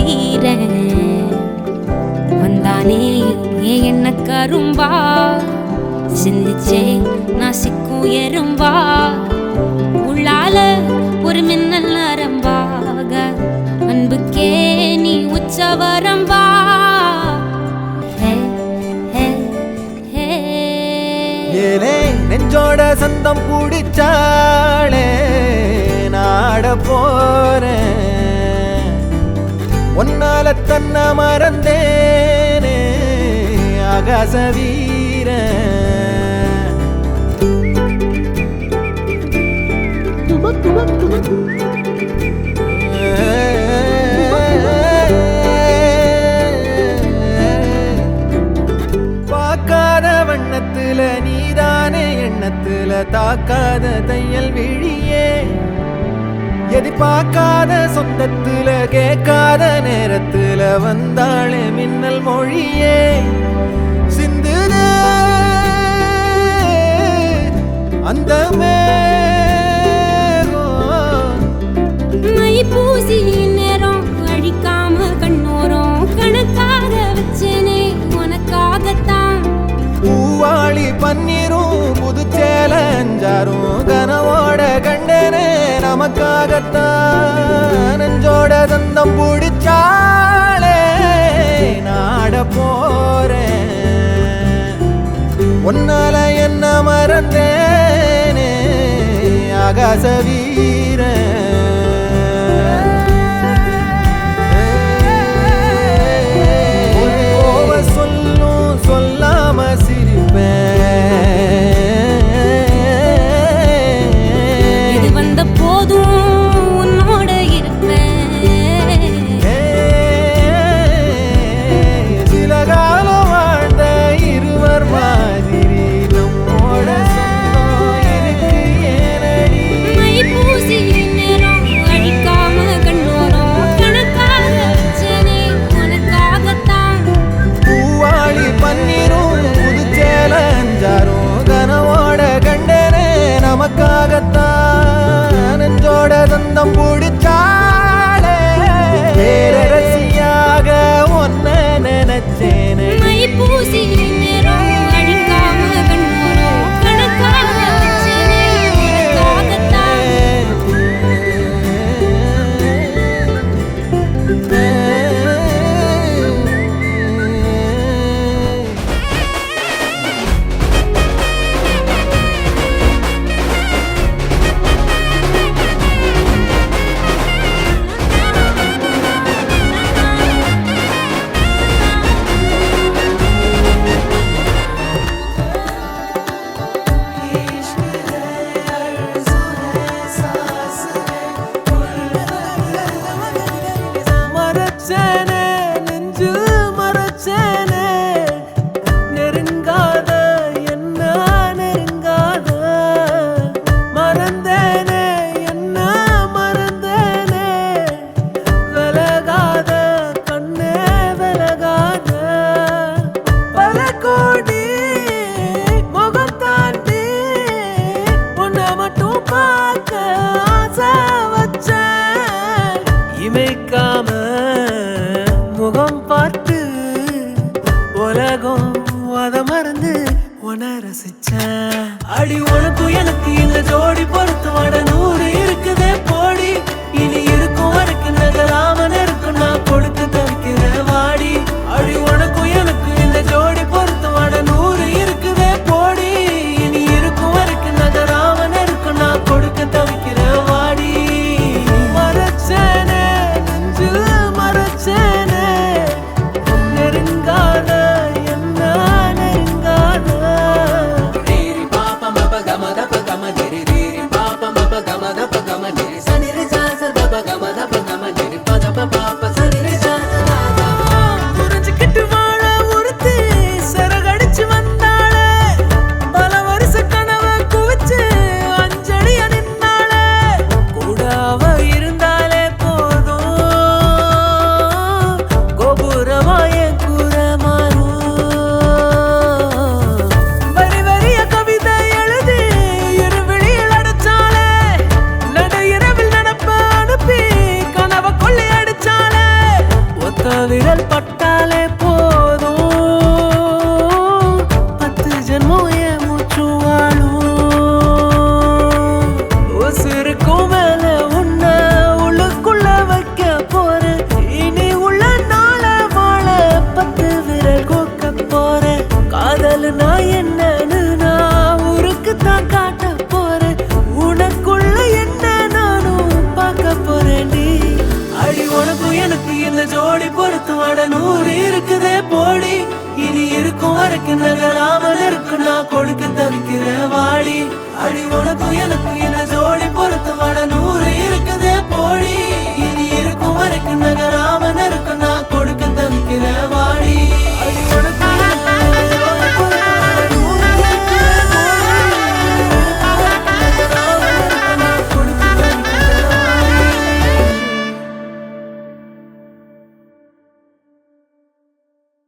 வீரன் வந்தானே ஏன் என்ன கரும்பா சிந்திச்சே நான் சிக்கும் எறும்பா உள்ளால ஒரு மின்னல் நரம்பாக அன்புக்கே நீ உச்சவரம்பா ஏலே நெஞ்சோட சந்தம் பிடிச்சாளே நாட போறேன் ஒன்னால தன்னை மறந்தேனே ஆகாச வீரன் பார்க்காத வண்ணத்துல நீதானே எண்ணத்துல தாக்காத தையல் விழியே எதிர்பார்க்காத சொந்தத்துல கேட்காத நேரத்துல வந்தாளே மின்னல் மொழியே சிந்துத அந்த பூசி நேரம் அழிக்காம கண்ணோரம் கணக்காக வச்சேனே உனக்காகத்தான் பூவாளி பன்னீரும் புது சேலஞ்சாரும் கனவோட கண்டனே நமக்காகத்தான் நெஞ்சோட தந்தம் பிடிச்சாளே நாட போறேன் ஒன்னால என்ன மறந்தேனே ஆகாச வீரன் சொல்லாம சிரிப்பேன் இது வந்த போதும் உன்னோட இருப்பேன் சில காலம் வாழ்ந்த இருவர் மாதிரி நம்மோட சொந்தம் இருக்கு ஏனடி பூசி நேரம் அழிக்காம கண்ணோரம் கணக்காக வச்சேனே உனக்காகத்தான் பூவாளி பன்னீரும் புது சேலஞ்சாரும் கனவோட கண்டனே நமக்காகத்தான் நெஞ்சோட தந்தம் பிடிச்சாளே பேரரசியாக ஒன்ன நினைச்சேனே பூசி நேரம் அழிக்காம கண்ணோரம் கணக்காக வச்சேனே உனக்காகத்தான் முகம் பார்த்து உலகம் அத மறந்து உன ரசிச்சேன் அடி உன